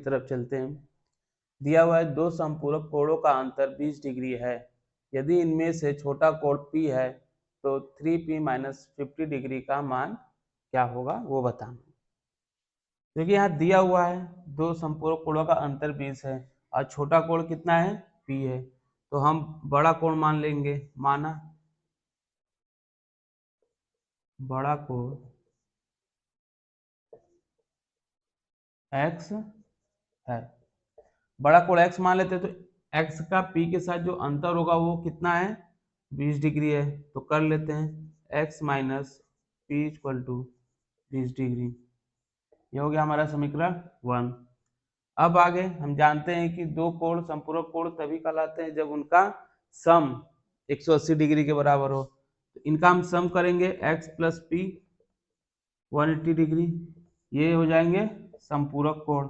तरफ चलते हैं। दिया हुआ है दो संपूरक कोणों का अंतर 20 डिग्री है। यदि इनमें से छोटा कोण P है तो 3P माइनस 50 डिग्री का मान क्या होगा वो बताना। देखिए यहाँ दिया हुआ है दो संपूरक कोणों का अंतर 20 है और छोटा कोण कितना है P है, तो हम बड़ा कोण मान लेंगे। माना बड़ा कोण x है, बड़ा कोण x मान लेते हैं तो x का P के साथ जो अंतर होगा वो कितना है 20 डिग्री है, तो कर लेते हैं x minus P equal to 20 degree. ये हो गया हमारा समीकरण 1। अब आगे हम जानते हैं कि दो कोण संपूरक कोण तभी कहलाते हैं जब उनका सम 180 डिग्री के बराबर हो। तो इनका हम सम करेंगे x प्लस पी 180 डिग्री, ये हो जाएंगे संपूरक कोण।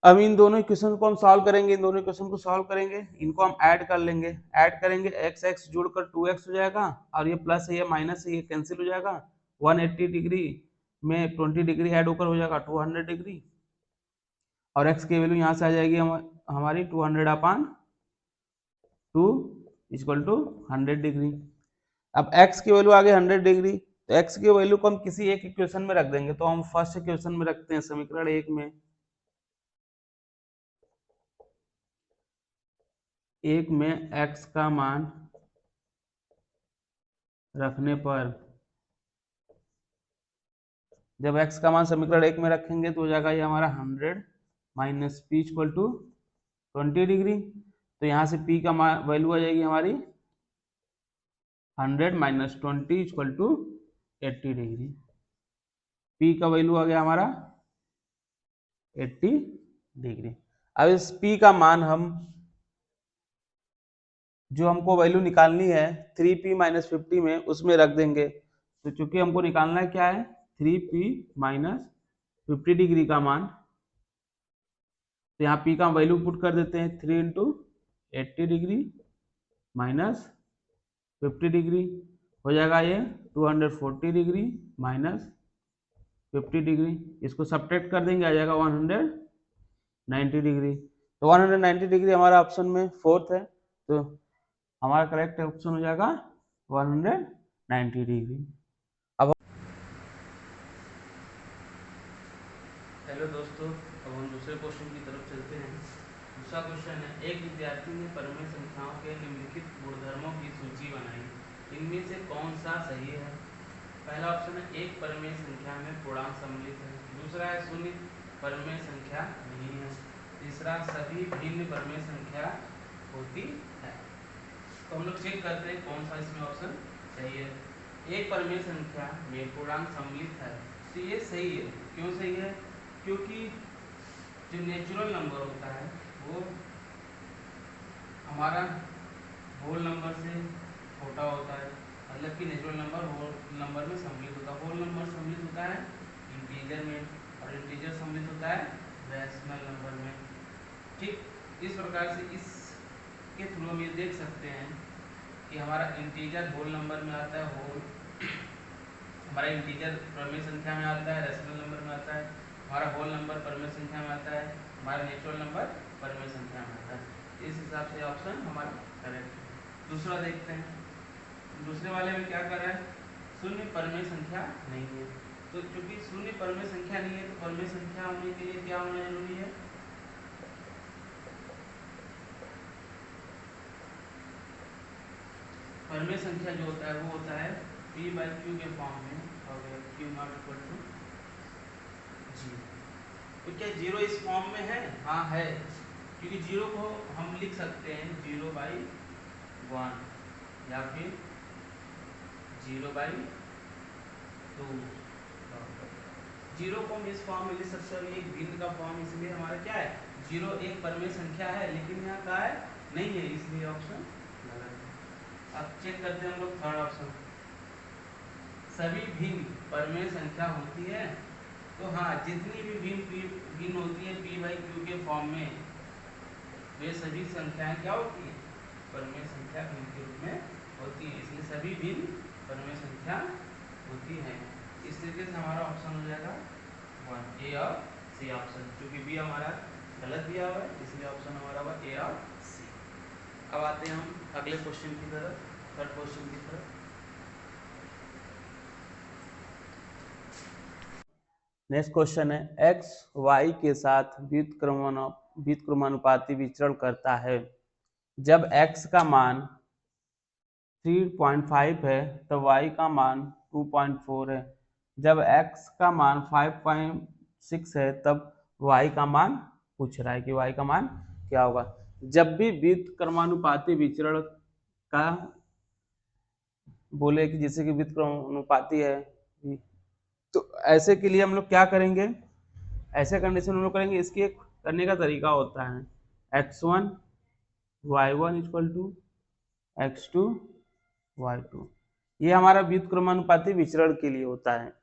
अब इन दोनों इक्वेशन को हम सॉल्व करेंगे, इन दोनों इक्वेशन को सॉल्व करेंगे, इनको हम ऐड कर लेंगे। ऐड करेंगे x x जोड़कर 2x हो जाएगा और ये प्लस है ये माइनस है ये कैंसिल हो जाएगा। 180 डिग्री में 20 डिग्री ऐड होकर हो जाएगा 200 डिग्री और x की वैल्यू यहाँ से आ जाएगी हमारी 200/2 इक्वल टू 100 डिग्री। अब x की वैल्यू आ गई 100 डिग्री, तो x की वैल्यू को हम किसी एक इक्वेशन में रख देंगे। तो हम फर्स्ट इक्वेशन में रखते हैं समीकरण 1 में। एक में x का मान रखने पर, जब x का मान समीकरण 1 में रखेंगे तो हो जाएगा ये हमारा 100 minus P equal to 20 degree. तो यहाँ से p का वैल्यू आ जाएगी हमारी 100 minus 20 equal to 80 degree. p का वैल्यू आ गया हमारा 80 डिग्री। अब इस p का मान हम जो हमको वैल्यू निकालनी है 3p माइनस 50 में उसमें रख देंगे। तो चूंकि हमको निकालना है क्या है 3p माइनस 50 डिग्री का मान, तो यहाँ p का वैल्यू पुट कर देते हैं 3 इंटू 80 डिग्री माइनस 50 डिग्री हो जाएगा ये 240 डिग्री माइनस 50 डिग्री। इसको सब्ट्रैक्ट कर देंगे आ जाएगा 190 डिग्री। तो 190 डिग्री हमारा ऑप्शन में फोर्थ है, तो हमारा करेक्ट ऑप्शन हो जाएगा 190 डिग्री। अब हेलो दोस्तों, अब हम दूसरे क्वेश्चन की तरफ चलते हैं। दूसरा क्वेश्चन है, एक विद्यार्थी ने परिमेय संख्याओं के निम्नलिखित गुणधर्मों की सूची बनाई, इनमें से कौन सा सही है। पहला ऑप्शन है एक परिमेय संख्या में पूर्णांक सम्मिलित है, दूसरा है शून्य परिमेय संख्या नहीं है, तीसरा सभी भिन्न परिमेय संख्या होती है। तो हम लोग चेक करते हैं कौन सा इसमें ऑप्शन सही है। एक परिमेय संख्या में पूर्णांक सम्मिलित है, तो ये सही है। क्यों सही है? क्योंकि जो नेचुरल नंबर होता है वो हमारा होल नंबर से छोटा होता है, मतलब कि नेचुरल नंबर होल नंबर में सम्मिलित होता है। होल नंबर सम्मिलित होता है इंटीजर में और इंटीजर सम्मिलित होता है रैशनल नंबर में। ठीक इस प्रकार से इसके थ्रू हम ये देख सकते हैं कि हमारा इंटीजर होल नंबर में आता है, हमारा इंटीजर परिमेय संख्या में आता है, रैशनल नंबर में आता है, हमारा होल नंबर परिमेय संख्या में आता है, हमारा नेचुरल नंबर परिमेय संख्या में आता है। इस हिसाब से ऑप्शन हमारा करेक्ट है। दूसरा देखते हैं, दूसरे वाले में क्या कर रहा है, शून्य परिमेय संख्या नहीं है। तो चूंकि शून्य परिमेय संख्या नहीं है तो परिमेय संख्या होने के लिए क्या होना जरूरी है, परिमेय संख्या जो होता है वो होता है p/q के फॉर्म में और q नॉट इक्वल टू 0। तो क्या 0 इस फॉर्म में है? हाँ है, क्योंकि 0 को हम लिख सकते हैं 0/1 या फिर 0/2। 0 को हम इस फॉर्म में लिख सकते हैं, एक भिन्न का फॉर्म, इसलिए हमारा क्या है 0 एक परिमेय संख्या है, लेकिन यहाँ क्या है नहीं है, इसलिए ऑप्शन गलत है। अब चेक करते हैं हम लोग थर्ड ऑप्शन, सभी भिन्न परिमेय संख्या होती है। तो हाँ, जितनी भी भिन्न होती है p/q के फॉर्म में वे सभी संख्याएं क्या होती है परिमेय संख्या भिन्न के रूप में होती है, इसलिए सभी भिन्न परिमेय संख्या तरीके से हमारा ऑप्शन हो जाएगा 1 ए और सी ऑप्शन, क्योंकि बी हमारा गलत दिया हुआ है इसलिए ऑप्शन हमारा हुआ ए और सी। अब आते हैं हम अगले क्वेश्चन की तरफ, थर्ड क्वेश्चन की तरफ। नेक्स्ट क्वेश्चन है x y के साथ व्युत्क्रमानुपाती विचरण करता है। जब x का मान 3.5 है तो y का मान 2.4 है। जब x का मान 5.6 है तब y का मान पूछ रहा है कि y का मान क्या होगा। जब भी व्युत्क्रमानुपाती विचरण का बोले कि जैसे कि व्युत्क्रमानुपाती है, तो ऐसे के लिए हम लोग क्या करेंगे, ऐसे कंडीशन हम लोग करेंगे। इसके करने का तरीका होता है x1 y1 equal to x2 y2। ये हमारा व्युत्क्रमानुपाती विचरण के लिए होता है।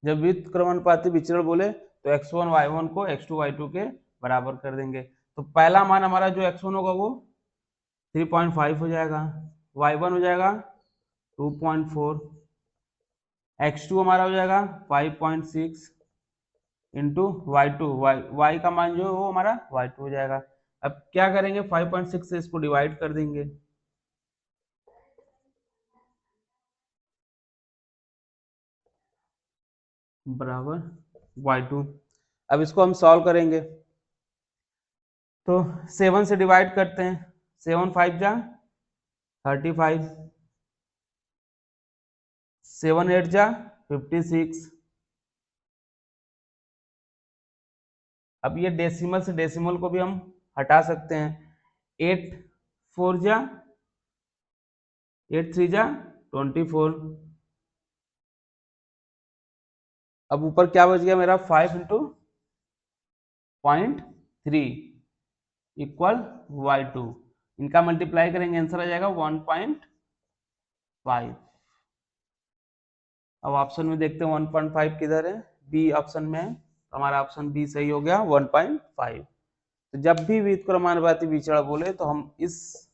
जब व्युत्क्रमानुपाती विचरण बोले तो x1 y1 को x2 y2 के बराबर कर देंगे। तो पहला मान हमारा जो x1 होगा वो 3.5 हो जाएगा, y1 हो जाएगा 2.4, x2 हमारा हो जाएगा 5.6 इंटू y2, y का मान जो है वो हमारा y2 हो जाएगा। अब क्या करेंगे, 5.6 से इसको डिवाइड कर देंगे, बराबर y2। अब इसको हम सॉल्व करेंगे तो 7 से डिवाइड करते हैं, 7 5 जा 35, 7 8 जा 56। अब ये डेसिमल से डेसिमल को भी हम हटा सकते हैं, 8 4 जा 8 3 जा 24। अब ऊपर क्या बच गया मेरा, 5 इंटू 0.3 इक्वल y2। इनका मल्टीप्लाई करेंगे आंसर आ जाएगा 1.5। अब ऑप्शन में देखते हैं 1.5 किधर है, बी ऑप्शन में है, हमारा ऑप्शन बी सही हो गया 1.5। तो जब भी व्युत्क्रमानुपाती विचरण बोले तो हम इस